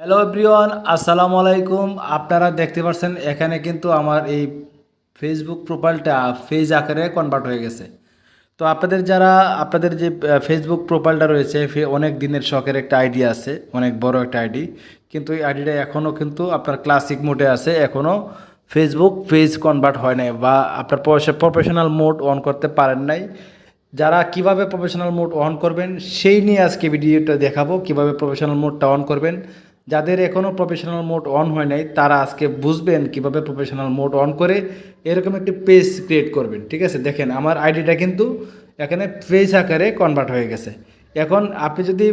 Hello everyone, আসসালামু আলাইকুম। আপনারা দেখতে পাচ্ছেন এখানে কিন্তু আমার এই ফেসবুক প্রোফাইলটা পেজ আকারে কনভার্ট হয়ে গেছে। তো আপনাদের যে ফেসবুক প্রোফাইলটা রয়েছে, অনেক দিনের শখের একটা আইডি আছে, অনেক বড় একটা আইডি, কিন্তু এই আইডিটা এখনও কিন্তু আপনার ক্লাসিক মোডে আছে, এখনও ফেসবুক পেজ কনভার্ট হয় নাই বা আপনার প্রফেশনাল মোড অন করতে পারেন নাই। যারা কিভাবে প্রফেশনাল মোড অন করবেন সেই নিয়ে আজকে ভিডিওটা দেখাবো, কিভাবে প্রফেশনাল মোডটা অন করবেন। যাদের এখনও প্রফেশনাল মোড অন হয় নাই তারা আজকে বুঝবেন কিভাবে প্রফেশনাল মোড অন করে এরকম একটি পেজ ক্রিয়েট করবেন। ঠিক আছে, দেখেন আমার আইডিটা কিন্তু এখানে পেজ আকারে কনভার্ট হয়ে গেছে। এখন আপনি যদি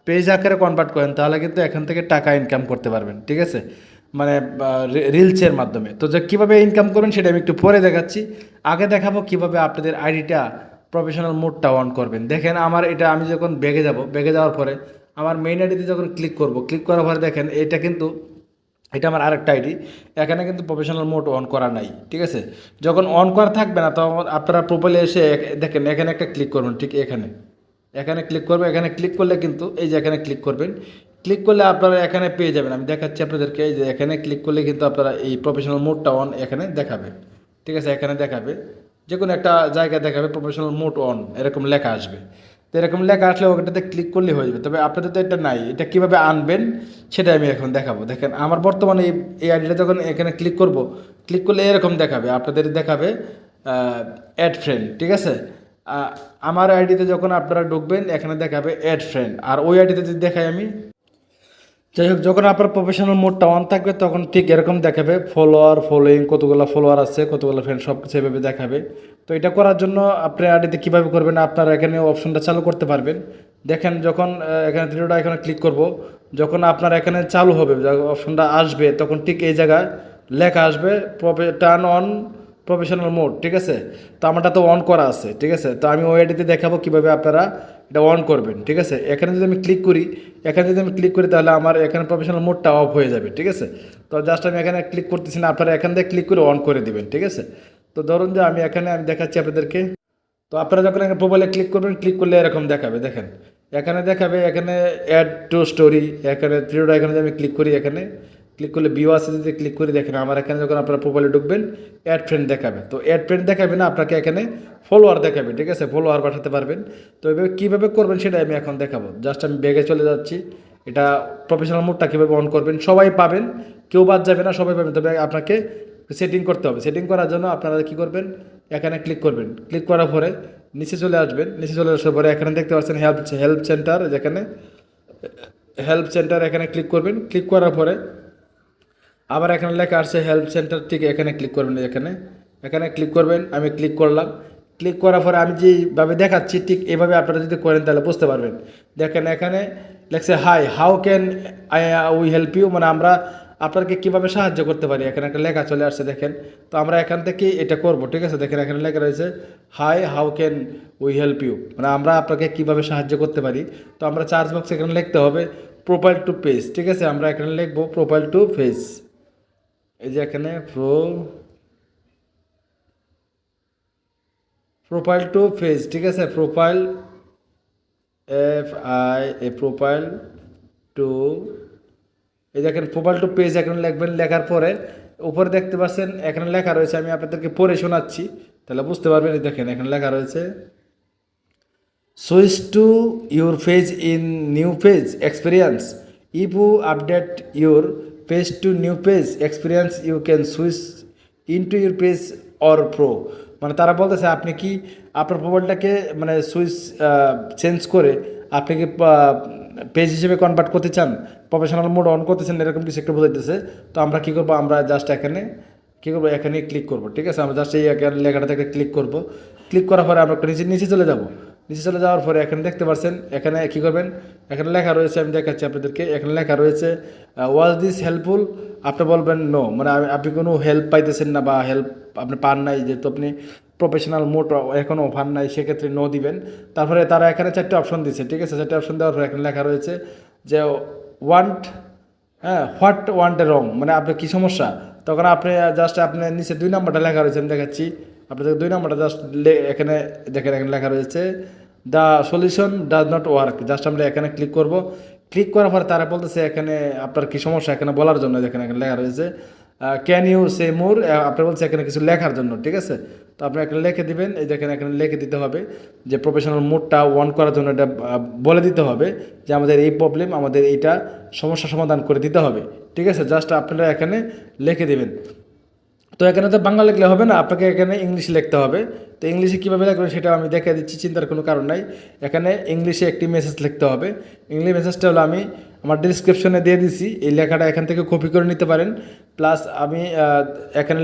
পেজ আকারে কনভার্ট করেন তাহলে কিন্তু এখান থেকে টাকা ইনকাম করতে পারবেন। ঠিক আছে, মানে রিলসের মাধ্যমে। তো যে কীভাবে ইনকাম করবেন সেটা আমি একটু পরে দেখাচ্ছি। আগে দেখাবো কিভাবে আপনাদের আইডিটা প্রফেশনাল মোডটা অন করবেন। দেখেন আমার এটা, আমি যখন ব্যাগে যাওয়ার পরে আমার মেইন আইডিতে যখন ক্লিক করার পরে দেখেন এটা আমার আরেকটা আইডি। এখানে কিন্তু প্রফেশনাল মোড অন করা নাই। ঠিক আছে, যখন অন করা থাকবে না তখন আপনারা প্রোফাইলে এসে দেখেন এখানে একটা ক্লিক করবেন। ঠিক এখানে এখানে ক্লিক করবেন। এখানে ক্লিক করলে কিন্তু এই যে এখানে ক্লিক করবেন, ক্লিক করলে আপনারা এখানে পেয়ে যাবেন। আমি দেখাচ্ছি আপনাদেরকে, এই যে এখানে ক্লিক করলে কিন্তু আপনারা এই প্রফেশনাল মোডটা অন এখানে দেখাবে। ঠিক আছে, এখানে দেখাবে, যে কোনো একটা জায়গায় দেখাবে প্রফেশনাল মোড অন, এরকম লেখা আসবে। তো এরকম লেখা আসলে ওটাতে ক্লিক করলে হয়ে যাবে। তবে আপনাদের তো এটা নাই, এটা কীভাবে আনবেন সেটা আমি এখন দেখাবো। দেখেন আমার বর্তমানে এই আইডিটা যখন এখানে ক্লিক করলে এরকম দেখাবে, আপনাদের দেখাবে অ্যাড ফ্রেন্ড। ঠিক আছে, আমার আইডিতে যখন আপনারা ঢুকবেন এখানে দেখাবে অ্যাড ফ্রেন্ড, আর ওই আইডিতে যদি দেখাই আমি, যাই হোক, যখন আপনার প্রফেশনাল মোডটা অন থাকবে তখন ঠিক এরকম দেখাবে ফলোয়িং, কতগুলো ফলোয়ার আছে, কতগুলো ফ্রেন্ড, সব কিছু এভাবে দেখাবে। তো এটা করার জন্য আপনি আইডিতে কীভাবে করবেন, আপনারা এখানে অপশনটা চালু করতে পারবেন। দেখেন যখন এখানে ভিডিওটা এখানে ক্লিক করব, যখন আপনার এখানে চালু হবে, অপশনটা আসবে, তখন ঠিক এই জায়গায় লেখা আসবে টার্ন অন প্রফেশনাল মোড। ঠিক আছে, তো আমারটা তো অন করা আছে। ঠিক আছে, তো আমি ওই আইডিতে দেখাবো কীভাবে আপনারা এটা অন করবেন। ঠিক আছে, এখানে যদি আমি ক্লিক করি তাহলে আমার এখানে প্রফেশনাল মোডটা অফ হয়ে যাবে। ঠিক আছে, তো জাস্ট আমি এখানে ক্লিক করতেছি না, আপনারা এখান থেকে ক্লিক করে অন করে দিবেন। ঠিক আছে, তো ধরুন যে আমি দেখাচ্ছি আপনাদেরকে। তো আপনারা যখন এখানে প্রোফাইলে ক্লিক করবেন, ক্লিক করলে এরকম দেখাবে। দেখেন এখানে দেখাবে, এখানে অ্যাড টু স্টোরি, এখানে থ্রিডা, এখানে আমি ক্লিক করি, এখানে ক্লিক করলে ভিউ আছে, যদি ক্লিক করি দেখেন আমার এখানে যখন আপনারা প্রোফাইলে ঢুকবেন অ্যাড ফ্রেন্ড দেখাবে। তো অ্যাড ফ্রেন্ড দেখাবে না, আপনাকে এখানে ফলোয়ার দেখাবে। ঠিক আছে, ফলোয়ার পাঠাতে পারবেন। তো এভাবে কীভাবে করবেন সেটা আমি এখন দেখাবো। জাস্ট আমি ব্যাগে চলে যাচ্ছি। এটা প্রফেশনাল মোডটা কীভাবে অন করবেন সবাই পাবেন, কেউ বাদ যাবে না, সবাই পাবেন। তবে আপনাকে সেটিং করতে হবে। সেটিং করার জন্য আপনারা কী করবেন, এখানে ক্লিক করবেন। ক্লিক করার পরে নিচে চলে আসবেন। নিচে চলে আসার পরে এখানে দেখতে পাচ্ছেন হেল্প সেন্টার, যেখানে হেল্প সেন্টার, এখানে ক্লিক করবেন। ক্লিক করার পরে আবার এখানে লেখা আসছে হেল্প সেন্টার, ঠিক এখানে ক্লিক করবেন। এখানে ক্লিক করবেন। আমি ক্লিক করলাম। ক্লিক করার পরে আমি যেভাবে দেখাচ্ছি ঠিক এভাবে আপনারা যদি করেন তাহলে বুঝতে পারবেন। দেখেন এখানে লেখছে hi, how can we help you, মানে আমরা আপনাকে কীভাবে সাহায্য করতে পারি, এখানে একটা লেখা চলে আসছে। দেখেন, তো আমরা এখান থেকে এটা করব। ঠিক আছে, দেখেন এখানে লেখা রয়েছে hi, how can we help you, মানে আমরা আপনাকে কীভাবে সাহায্য করতে পারি। তো আমরা চার্জ বক্স এখানে লিখতে হবে প্রোফাইল টু পেজ। ঠিক আছে, আমরা এখানে লিখবো প্রোফাইল টু পেজ। এই যে এখানে প্রোফাইল টু পেজ। ঠিক আছে, প্রোফাইল প্রোফাইল টু, এই দেখেন প্রোফাইল টু পেজ এখানে লিখবেন। লেখার পরে উপরে দেখতে পাচ্ছেন এখানে লেখা রয়েছে, আমি আপনাদেরকে পড়ে শোনাচ্ছি তাহলে বুঝতে পারবেন। দেখেন এখানে লেখা রয়েছে switch to your page in new page experience, if you update your page to new page experience you can switch into your page or pro. মানে তারা বলতেছে আপনি কি আপনার প্রোফাইলটাকে মানে সুইচ চেঞ্জ করে আপনি কি পেজ হিসেবে কনভার্ট করতে চান, প্রফেশনাল মোড অন করতেছেন, এরকম কিছু একটা বোঝাইতেছে। তো আমরা কী করবো, আমরা জাস্ট এখানে কী করবো, এখানে ক্লিক করবো। ঠিক আছে, আমরা জাস্ট এই লেখাটাতে একটা ক্লিক করবো। ক্লিক করার পরে আমরা নিচে চলে যাব। নিচে চলে যাওয়ার পরে এখানে দেখতে পাচ্ছেন এখানে কী করবেন, এখানে লেখা রয়েছে, আমি দেখাচ্ছি আপনাদেরকে। এখানে লেখা রয়েছে ওয়াজ দিস হেল্পফুল, আপনি বলবেন নো, মানে আপনি কোনো হেল্প পাইতেছেন না বা হেল্প আপনি পান নাই, যেহেতু আপনি প্রফেশনাল মোড এখনও পান নাই, সেক্ষেত্রে নো দিবেন। তারপরে তারা এখানে 4টে অপশন দিচ্ছে। ঠিক আছে, 4টে অপশন দেওয়ার পরে এখানে লেখা রয়েছে যে হোয়াট ওয়ান্ট এ রং, মানে আপনার কী সমস্যা। তখন আপনি জাস্ট আপনার নিচে 2 নম্বরটা লেখা রয়েছে, আমি দেখাচ্ছি আপনাদের 2 নম্বরটা জাস্ট এখানে দেখেন, এখানে লেখা রয়েছে the solution does not work. Just আমরা এখানে ক্লিক করব। ক্লিক করার পর তারা বলতেছে এখানে আপনার কি সমস্যা এখানে বলার জন্য, দেখেন এখানে লেখা রয়েছে ক্যান ইউ সে মোর, আপনার বলছে এখানে কিছু লেখার জন্য, ঠিক আছে। তো আপনি এখানে লিখে দিবেন, এই দেখেন এখানে লিখে দিতে হবে যে প্রফেশনাল মোডটা অন করার জন্য এটা বলে দিতে হবে যে আমাদের এই প্রবলেম, আমাদের এইটা সমস্যা সমাধান করে দিতে হবে, ঠিক আছে। জাস্ট আপনারা এখানে লিখে দিবেন। তো এখানে তো বাংলা লিখলে হবে না, আপনাকে এখানে ইংলিশ লিখতে হবে। তো ইংলিশে কীভাবে লিখবেন সেটা আমি দেখে দিচ্ছি, চিন্তার কোনো কারণ নাই। এখানে ইংলিশে একটি মেসেজ লিখতে হবে। ইংলিশ মেসেজটা হলো আমি আমার ডিসক্রিপশনে দিয়ে দিছি, এই লেখাটা এখান থেকে কপি করে নিতে পারেন। প্লাস আমি এখানে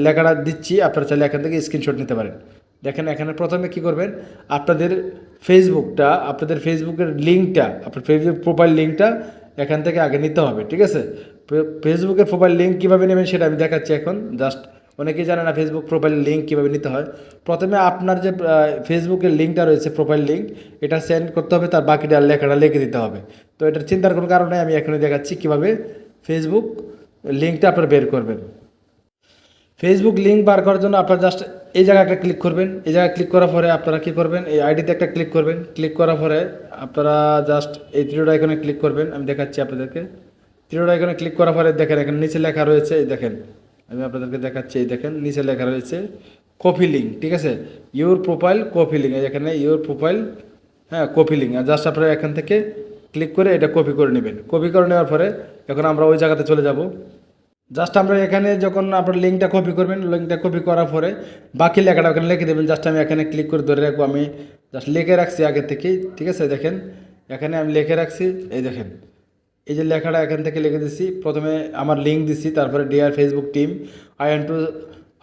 লেখাটা দিচ্ছি, আপনারা চাইলে এখান থেকে স্ক্রিনশট নিতে পারেন। দেখেন এখানে প্রথমে কি করবেন, আপনাদের ফেসবুকের লিঙ্কটা, আপনার ফেসবুক প্রোফাইল লিঙ্কটা এখান থেকে আগে নিতে হবে, ঠিক আছে। ফেসবুকের প্রোফাইল লিঙ্ক কীভাবে নেবেন সেটা আমি দেখাচ্ছি এখন। জাস্ট অনেকেই জানে না ফেসবুক প্রোফাইল লিঙ্ক কীভাবে নিতে হয়। প্রথমে আপনার যে ফেসবুকের লিঙ্কটা রয়েছে, প্রোফাইল লিঙ্ক, এটা সেন্ড করতে হবে, তার বাকিটা লেখাটা লিখে দিতে হবে। তো এটার চিন্তার কোনো কারণে আমি এখনই দেখাচ্ছি কীভাবে ফেসবুক লিঙ্কটা আপনারা বের করবেন। ফেসবুক লিঙ্ক বার করার জন্য আপনারা জাস্ট এই জায়গায় একটা ক্লিক করবেন। এই জায়গায় ক্লিক করার পরে আপনারা কী করবেন, এই আইডিতে একটা ক্লিক করবেন। ক্লিক করার পরে আপনারা জাস্ট এই থ্রি ডট আইকনে ক্লিক করবেন, আমি দেখাচ্ছি আপনাদেরকে। থ্রি ডট আইকনে ক্লিক করার পরে দেখেন এখানে নিচে লেখা রয়েছে, এই দেখেন আমি আপনাদেরকে দেখাচ্ছি, এই দেখেন নিচে লেখা রয়েছে কপি লিঙ্ক, ঠিক আছে। ইউর প্রোফাইল কপি লিঙ্ক, এখানে ইউর প্রোফাইল, হ্যাঁ কপি লিঙ্ক। আর জাস্ট আপনারা এখান থেকে ক্লিক করে এটা কপি করে নেবেন। কপি করে নেওয়ার পরে এখন আমরা ওই জায়গাতে চলে যাব। জাস্ট আমরা এখানে যখন আপনার লিঙ্কটা কপি করবেন, লিঙ্কটা কপি করার পরে বাকি লেখাটা ওখানে লিখে দেবেন। জাস্ট আমি এখানে ক্লিক করে ধরে রাখবো, আমি জাস্ট লিখে রাখছি আগে থেকেই, ঠিক আছে। দেখেন এখানে আমি লিখে রাখছি, এই দেখেন এই যে লেখাটা এখান থেকে লিখে দিচ্ছি। প্রথমে আমার লিঙ্ক দিচ্ছি, তারপরে dear Facebook team,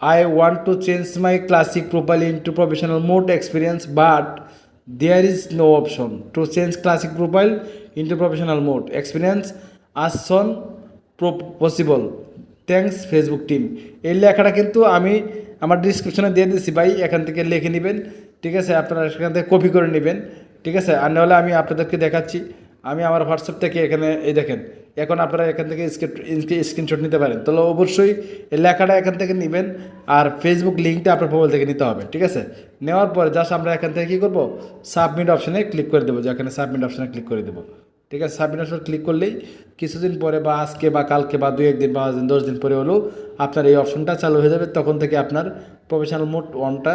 I want to change my classic profile into professional mode experience, but there is no option to change classic profile into professional mode experience as soon possible, thanks Facebook team. এই লেখাটা কিন্তু আমি আমার ডিসক্রিপশনে দিয়ে দিচ্ছি ভাই, এখান থেকে লিখে নেবেন, ঠিক আছে। আপনারা সেখান থেকে কপি করে নেবেন, ঠিক আছে। আর নাহলে আমি আপনাদেরকে দেখাচ্ছি, আমি আমার হোয়াটসঅ্যাপ থেকে এখানে এই দেখেন, এখন আপনারা এখান থেকে স্ক্রিনশট নিতে পারেন। তাহলে অবশ্যই এই লেখাটা এখান থেকে নেবেন, আর ফেসবুক লিঙ্কটা আপনার মোবাইল থেকে নিতে হবে, ঠিক আছে। নেওয়ার পরে জাস্ট আমরা এখান থেকে কী করবো, সাবমিট অপশানে ক্লিক করে দেবো, যে এখানে সাবমিট অপশানে ক্লিক করে দেবো, ঠিক আছে। সাবমিট অপশন ক্লিক করলেই কিছুদিন পরে বা আজকে বা কালকে বা 2-1 দিন 5 দিন 10 দিন পরে হলেও আপনার এই অপশনটা চালু হয়ে যাবে। তখন থেকে আপনার প্রফেশনাল মোড অনটা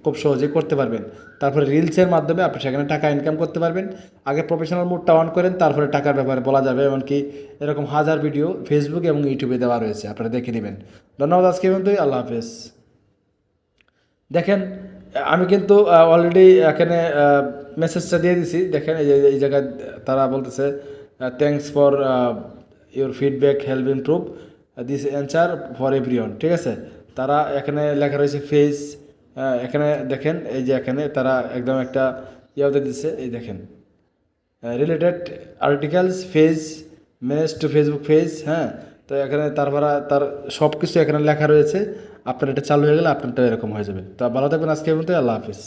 খুব সহজেই করতে পারবেন। তারপরে রিলসের মাধ্যমে আপনি সেখানে টাকা ইনকাম করতে পারবেন। আগে প্রফেশনাল মোডটা অন করেন, তারপরে টাকার ব্যাপারে বলা যাবে। এমনকি এরকম হাজার ভিডিও ফেসবুক এবং ইউটিউবে দেওয়া রয়েছে, আপনারা দেখে নেবেন। ধন্যবাদ আজকে পর্যন্তই, আল্লাহ হাফেজ। দেখেন আমি কিন্তু অলরেডি এখানে মেসেজটা দিয়ে দিছি, দেখেন এই জায়গায় তারা বলতেছে thanks for your feedback help improve this answer for everyone, ঠিক আছে। তারা এখানে লেখা রয়েছে ফেজ, এখানে দেখেন এই যে এখানে তারা একদম একটা ইয়েতে দিচ্ছে, এই দেখেন related articles phase manage to Facebook phase, হ্যাঁ। তো এখানে তারপরে তার সব কিছু এখানে লেখা রয়েছে। আপনার এটা চালু হয়ে গেলে আপনারটা এরকম হয়ে যাবে। তো ভালো থাকবেন আজকে পর্যন্ত, আল্লাহ হাফিজ।